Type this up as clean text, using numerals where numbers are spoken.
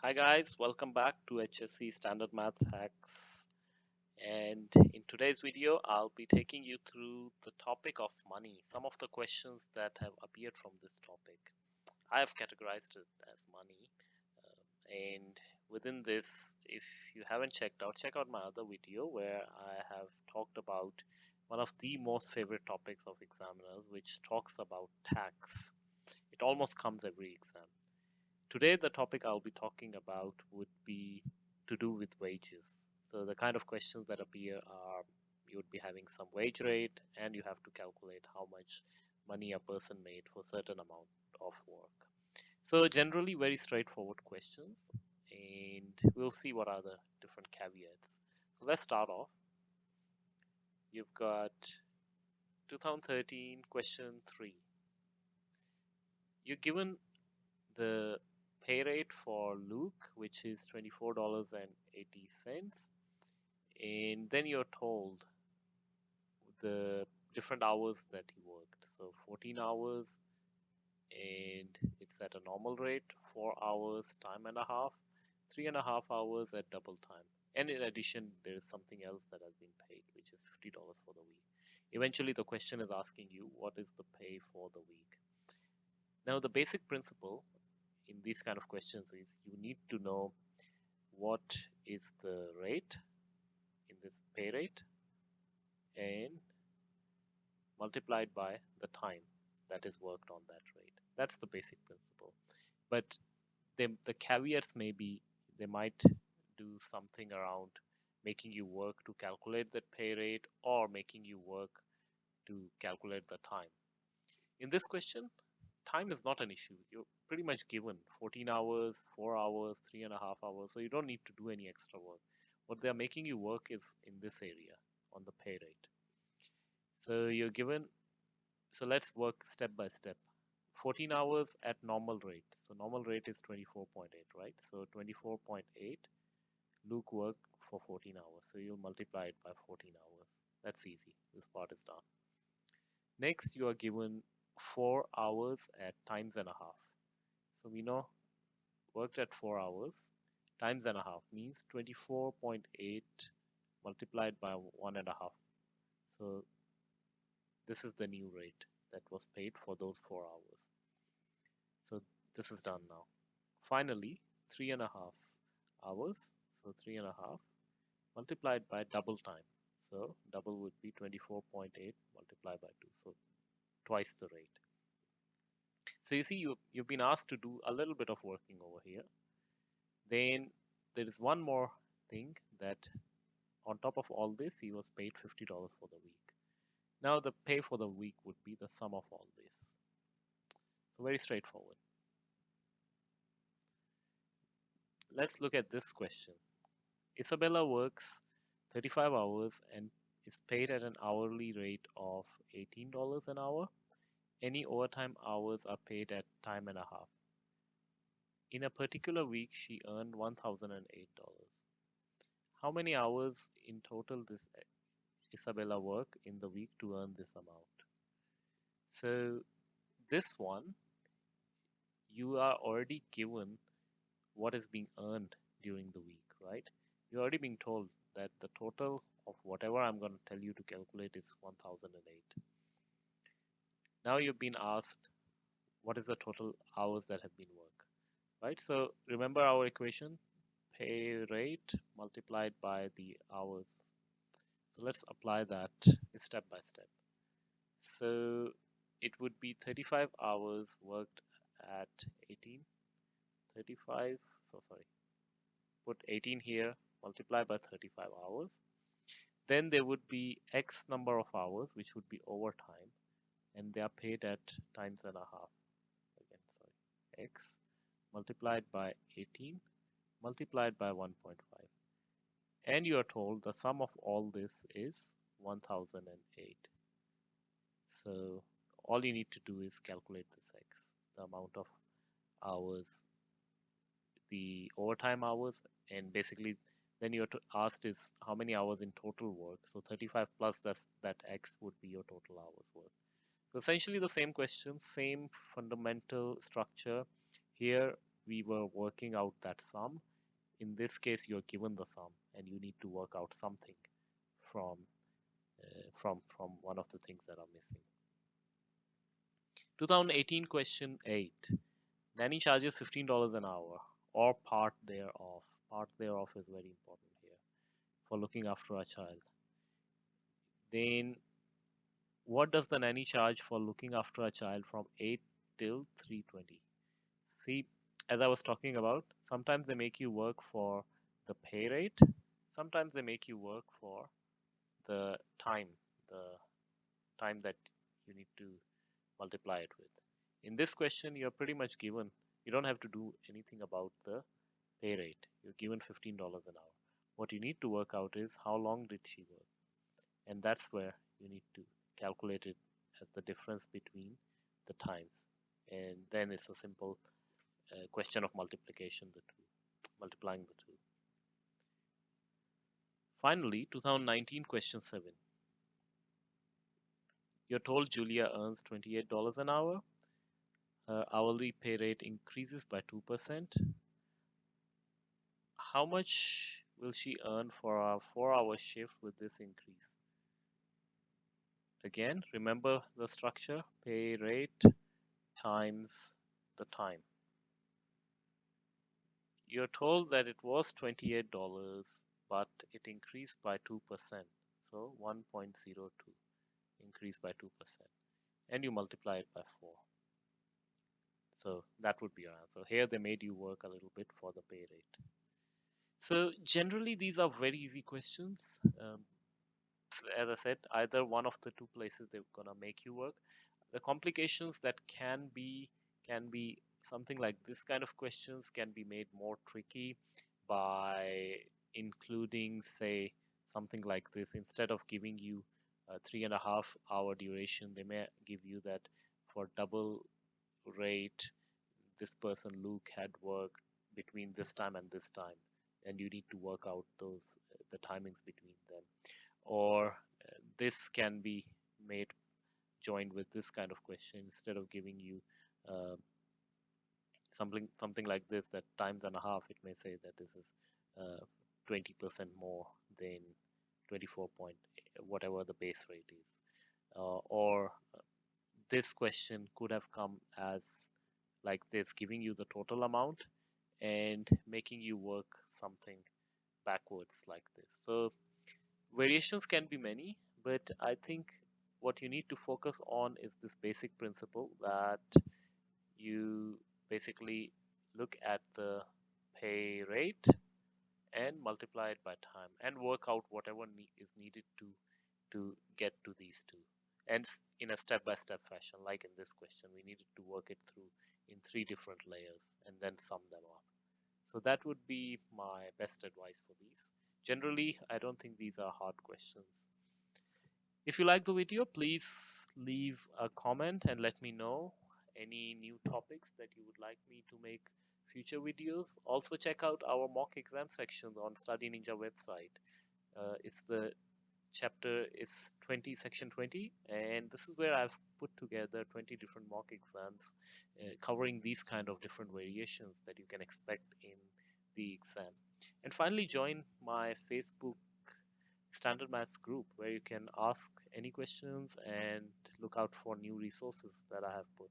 Hi guys, welcome back to HSC Standard Math Hacks. And in today's video, I'll be taking you through the topic of money, some of the questions that have appeared from this topic. I have categorized it as money. And within this, if you haven't checked out, check out my other video where I have talked about one of the most favorite topics of examiners, which talks about tax. It almost comes every exam. Today, the topic I'll be talking about would be to do with wages. So, the kind of questions that appear are you would be having some wage rate and you have to calculate how much money a person made for a certain amount of work. So, generally, very straightforward questions, and we'll see what are the different caveats. So, let's start off. You've got 2013 question 3. You're given the pay rate for Luke, which is $24.80, and then you're told the different hours that he worked. So 14 hours, and it's at a normal rate, 4 hours, time and a half, 3.5 hours at double time. And in addition, there is something else that has been paid, which is $50 for the week. Eventually, the question is asking you what is the pay for the week. Now, the basic principle in these kind of questions is you need to know what is the rate in this pay rate and multiplied by the time that is worked on that rate. That's the basic principle. But the caveats may be they might do something around making you work to calculate that pay rate or making you work to calculate the time. In this question, time is not an issue. You're pretty much given 14 hours, 4 hours, 3.5 hours, so you don't need to do any extra work. What they're making you work is in this area on the pay rate. So you're given, so let's work step by step. 14 hours at normal rate. So normal rate is 24.8, right? So 24.8, Luke worked for 14 hours. So you'll multiply it by 14 hours. That's easy. This part is done. Next, you are given 4 hours at times and a half. So we know worked at 4 hours times and a half means 24.8 multiplied by 1.5. So this is the new rate that was paid for those 4 hours. So this is done now. Finally, 3.5 hours. So 3.5 multiplied by double time. So double would be 24.8 multiplied by 2. So twice the rate. So you see, you've been asked to do a little bit of working over here. Then there is one more thing that on top of all this, he was paid $50 for the week. Now the pay for the week would be the sum of all this. So very straightforward. Let's look at this question. Isabella works 35 hours and is paid at an hourly rate of $18 an hour. Any overtime hours are paid at time and a half. In a particular week, she earned $1,008. How many hours in total does Isabella work in the week to earn this amount? So this one, you are already given what is being earned during the week, right? You're already being told that the total of whatever I'm going to tell you to calculate is 1008. Now you've been asked what is the total hours that have been worked, right? So remember our equation, pay rate multiplied by the hours. So let's apply that step by step. So it would be 35 hours worked at 18, 35, so sorry, put 18 here, multiply by 35 hours. Then there would be X number of hours, which would be overtime, and they are paid at times and a half. Again, sorry, X multiplied by 18 multiplied by 1.5. And you are told the sum of all this is 1008. So all you need to do is calculate this X, the amount of hours, the overtime hours, and basically then you're asked is how many hours in total work. So 35 plus that X would be your total hours work. So essentially the same question, same fundamental structure. Here we were working out that sum. In this case, you're given the sum, and you need to work out something from from one of the things that are missing. 2018 question 8. Nanny charges $15 an hour or part thereof. Part thereof is very important here for looking after a child. Then what does the nanny charge for looking after a child from 8 till 3:20? See, as I was talking about, sometimes they make you work for the pay rate, sometimes they make you work for the the time that you need to multiply it with. In this question, you're pretty much given, you don't have to do anything about the pay rate. You're given $15 an hour. What you need to work out is how long did she work? And that's where you need to calculate it as the difference between the times. And then it's a simple question of multiplication, multiplying the two. Finally, 2019 question 7. You're told Julia earns $28 an hour. Her hourly pay rate increases by 2%. How much will she earn for a 4-hour shift with this increase? Again, remember the structure, pay rate times the time. You're told that it was $28, but it increased by 2%. So 1.02 increased by 2%. And you multiply it by 4. So that would be your answer. Here they made you work a little bit for the pay rate. So generally these are very easy questions. As I said, either one of the two places they're gonna make you work. The complications that can be something like this kind of questions can be made more tricky by including, say, something like this. Instead of giving you a 3.5 hour duration, they may give you that for double rate, this person Luke had worked between this time and this time, and you need to work out those the timings between them. Or this can be made joined with this kind of question. Instead of giving you uh, something like this, that times and a half, it may say that this is 20% more than 24 point whatever the base rate is. Or this question could have come as like this, giving you the total amount and making you work something backwards like this. So variations can be many, but I think what you need to focus on is this basic principle that you basically look at the pay rate and multiply it by time and work out whatever is needed to get to these two, and in a step-by-step fashion. Like in this question, we needed to work it through in 3 different layers and then sum them up. So that would be my best advice for these. Generally, I don't think these are hard questions. If you like the video, please leave a comment and let me know any new topics that you would like me to make future videos. Also check out our mock exam section on Study Ninja website. It's the chapter is 20, section 20, and this is where I've put together 20 different mock exams covering these kind of different variations that you can expect in the exam. And finally, join my Facebook standard maths group where you can ask any questions and look out for new resources that I have put.